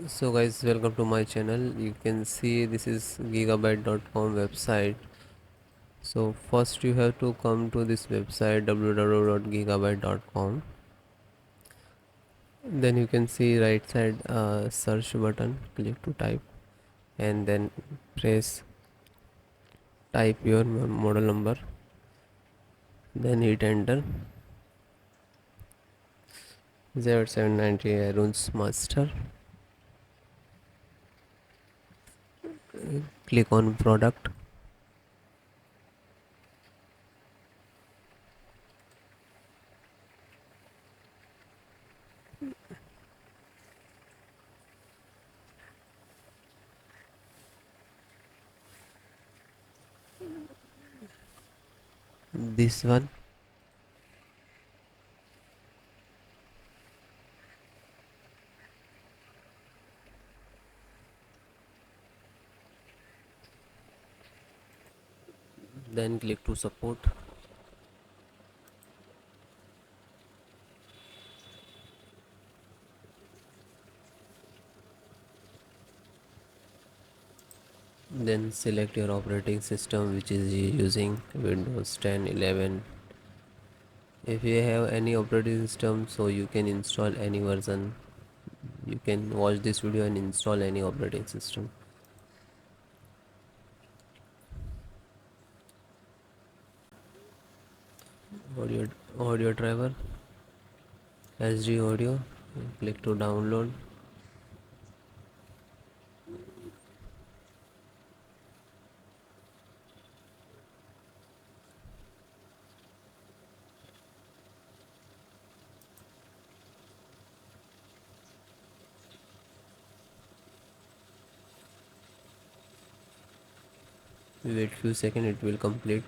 So guys, welcome to my channel. You can see this is gigabyte.com website. So first you have to come to this website www.gigabyte.com. Then you can see right side search button, click to type and then press type your model number, then hit enter. Z790 AORUS master. Click on product. This one. Then click to support. Then select your operating system which is using Windows 10, 11. If you have any operating system, so you can install any version. You can watch this video and install any operating system. Audio, audio driver, SD audio. Click to download. Wait few seconds, it will complete.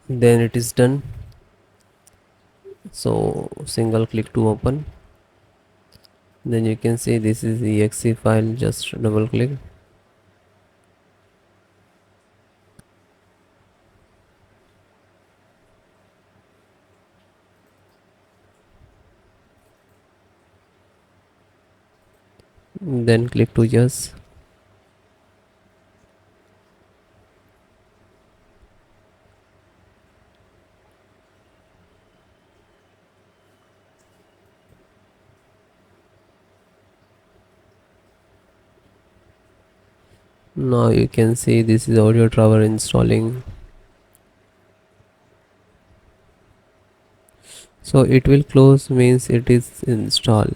Then it is done. So single click to open. Then you can see this is the exe file. Just double click. Then click to yes. Now you can see this is audio driver installing. So it will close means it is installed.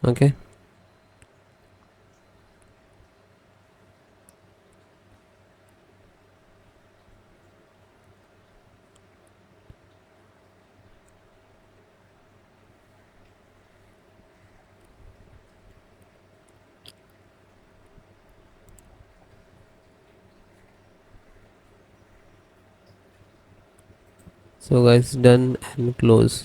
Okay. So guys, done and close.